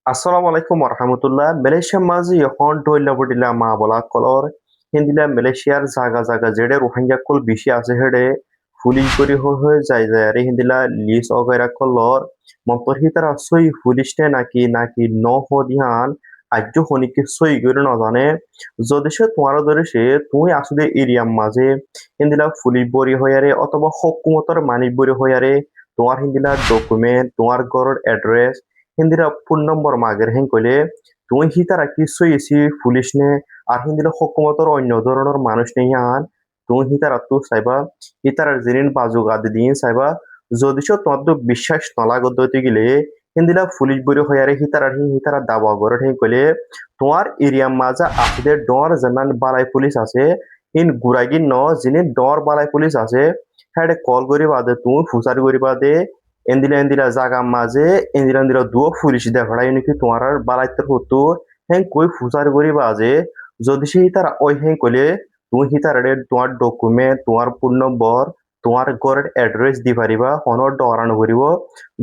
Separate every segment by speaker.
Speaker 1: Assalamu alaikum warahmatullah. Malaysia mazi এখন ডইলা বডিলা মা বলা কলর হিন্দিলা মালয়েশিয়ার জাগা জাগা যেডে রোহিঙ্গা কল বেশি আছে হেডে ফুলি করি হয়ে যায় যায় আরে হিন্দিলা লিস অগেরা কলর মন্তর হিতারা সই ফুলিশনে নাকি ন হদিহান আজ্য হনিকে সই করে না জানে যদি সে তোমার ধরে সে তুমি আসলে এরিয়ার মাঝে হিন্দিলা ফুলি বরি হয়ারে অথবা হকুমতর মানি বরি হয়ারে তোমার হিন্দিলা ডকুমেন্ট তোমার ঘরের অ্যাড্রেস হিন্দিরা ফোন নম্বর মাগের হেন কইলে তুই হিতারা কিছুই এসি পুলিশ নে আর হিন্দিরা হকুমতর অন্য ধরনের মানুষ নেই আন তুই হিতারা তো চাইবা হিতারার জিনিন বাজু গাদি দিয়ে চাইবা যদি সে তোমার তো বিশ্বাস নলাগত হইতে গেলে হিন্দিলা পুলিশ বই হয়ারে হিতারা দাবা করে হেন কইলে তোমার এরিয়ার মাঝে আপনাদের ডর জানান বালাই পুলিশ আছে ইন গুড়াগিন ন যিনি ডর বালাই পুলিশ আছে হ্যাঁ কল করি বাদে তুমি ফুসারি করি বাদে এন্দিলা জাগা মাঝে এন্দিলা দুও ফুরিস দেখাড়াই নাকি তোমার আর বালাইতের হতো হ্যাঁ কই ফুসার করি বাজে যদি সে তার ওই হ্যাঁ কইলে তুমি হিতার তোমার ডকুমেন্ট তোমার ফোন নম্বর তোমার ঘরের অ্যাড্রেস দি পারিবা হনর ডরানো করিব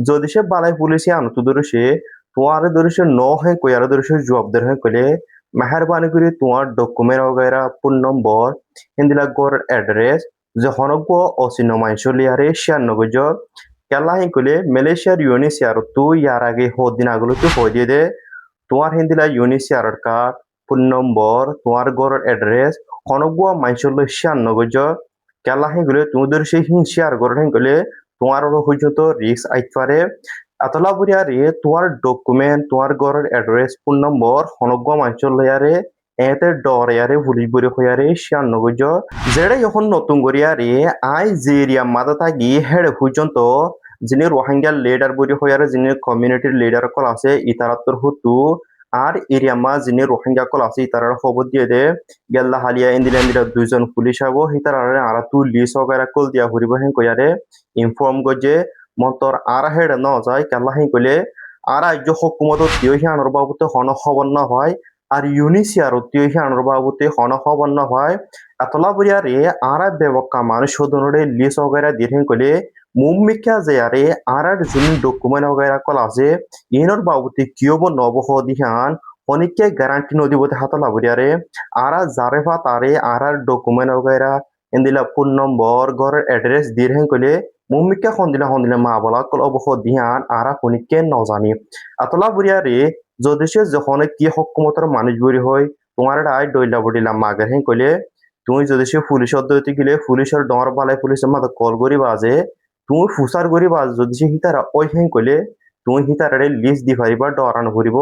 Speaker 1: যদি সে বালাই পুলিশে আনতো ধরে সে তোমার ধরে সে ন হ্যাঁ কই আর ধরে সে জবাবদার হ্যাঁ কইলে মেহরবানি করে তোমার ডকুমেন্ট वगैरह ফোন নম্বর এন্দিলা ঘরের অ্যাড্রেস যে হনক অচিহ্ন মাইশ লিয়ারে শেয়ার নগজ কেলা হি কইলে মালয়েশিয়ার ইউনিসিয়ার তু ইয়ার আগে দিন আগলো তু হয়ে দিয়ে দে তোমার হিন্দিলা ইউনিসিয়ার কার্ড ফোন নম্বর তোমার ঘরের অ্যাড্রেস হনগুয়া মাইসল শেয়ার নগজ কেলা হি গলে তুমি ধর সেই হিং শেয়ার করে হি গলে তোমার হইজত রিস্ক আইতে পারে এতলা বুড়িয়ারে তোমার ডকুমেন্ট তোমার ঘরের অ্যাড্রেস ফোন নম্বর হনগুয়া মাইসল ইয়ারে এতে ডর ইয়ারে ভুলি বুড়ি হইয়ারে শেয়ার নগজ যেটা এখন নতুন করিয়ারে আই যে এরিয়া মাথা থাকি হেড পর্যন্ত যিনি রোহিঙ্গা লিডার বরি হইয়ারে যিনি কমিউনিটির লিডার কল আছে ইতারাত্তর হুতু আর এরিয়া মা যিনি রোহিঙ্গা কল আছে ইতারার খবর দিয়ে দে গেল্লা হালিয়া ইন্দিরা দুইজন পুলিশ হবো হিতারারে আর তু লিস वगैरह কল দিয়া হরিব হেন কইয়ারে ইনফর্ম গজে মন্তর আর হেড ন যায় কেল্লা হেন কইলে আর আজ হকুমত তিয় হিয়ানোর বাবুতে হন খবর না হয় আর ইউনিসিয়ার তিয় হিয়ানোর বাবুতে হন খবর না হয় এতলা বুড়িয়ারে আর বেবকা মানুষ হদনরে লিস वगैरह দিয়ে হেন কইলে মুম্মিকা যে আরে আর যিনি ডকুমেন্ট वगैरह কল আছে ইনর বাবুতে কিয়ব নবহ দিহান অনেককে গ্যারান্টি নদীবতে হাত লাভরিয়ারে আর জারেফা তারে আর ডকুমেন্ট वगैरह এন্দিলা ফোন নম্বর ঘরের অ্যাড্রেস দিয়ে হেন কইলে মুম্মিকা হন্দিলা মা বলা কল অবহ দিহান আর অনেককে নজানি আতলা বুড়িয়ারে যদি সে যখন কি হকুমতর মানুষ বরি হয় তোমার আই ডইলা বডিলা মাগের হেন কইলে তুমি যদি সে পুলিশের দইতে গেলে পুলিশের ডর বালাই পুলিশের মাথা কল করি বাজে তুমি ফুসার করিবা যদি সে হিতারা ওই হেন কইলে তুমি হিতারে লিস্ট দি পারিবা ডরানো করিব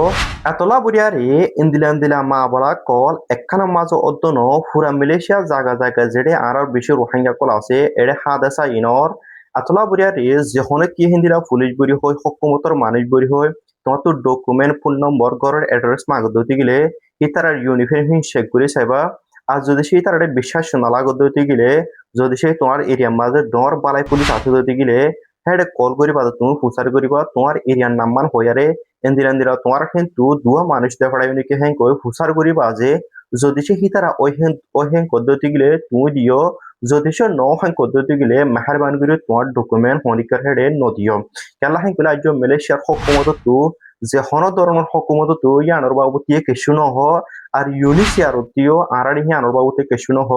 Speaker 1: এতলা বুড়িয়ারে ইন্দিলা মা বলা কল একখানা মাঝ অদ্দন ফুরা মালয়েশিয়া জাগা জাগা যেড়ে আর বেশি রোহিঙ্গা কল আছে এড়ে হাদাসা ইনর এতলা বুড়িয়ারে যখন কি হিন্দিলা পুলিশ বরি হয় হকুমতর মানুষ বরি হয় তোমার তো ডকুমেন্ট ফোন নম্বর ঘরের অ্যাড্রেস মাগ দিতে গেলে হিতারার ইউনিফর্ম চেক করে চাইবা আর যদি সেই তার বিশ্বাস নালাগত দিতে গেলে যদি সে তোমার এরিয়ার মাঝে ডর বালাই পুলিশ আছে দিতে গেলে হ্যাঁ কল করিবা তুমি ফুসার করিবা তোমার এরিয়ার নাম্বার হইয়ারে এন্দিরা তোমার কিন্তু দুয়া মানুষ দেখাড়াই নাকি হ্যাঁ কই ফুসার করিবা যে যদি সে হিতারা ওই হ্যাঁ পদ্ধতি গেলে তুমি দিও যদি সে ন হ্যাঁ পদ্ধতি গেলে মেহরবানি করে তোমার ডকুমেন্ট হনিকার হেডে নদিও কেলা হ্যাঁ কইলে আজ মালয়েশিয়ার হকুমত তো যে হন ধরনের হকুমত তো ইয়ানোর বাবুতিয়ে কিছু নহ আর ইউনিসিয়ার তিও আর ইয়ানোর বাবুতে কিছু নহ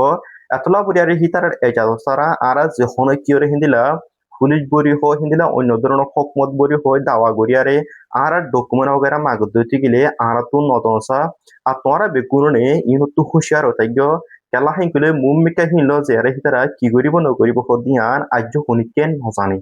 Speaker 1: এতলা বুড়িয়ারে হিতার এজাজত সারা আর যখন কিয়রে হিন্দিলা পুলিশ বরি হয় হিন্দিলা অন্য ধরনের হকমত বরি হয় দাওয়া গড়িয়ারে আর ডকুমেন্ট वगैरह মাগত দিতে গেলে আর তো নতনসা আর তোরা বেকুরনে ইনতো হুঁশিয়ার হতাইগ কেলা হিংকলে মুম্মিকা হিনল যে হিতারা কি করিব নকরিব হদিয়ান আজ্য হনিকেন নজানি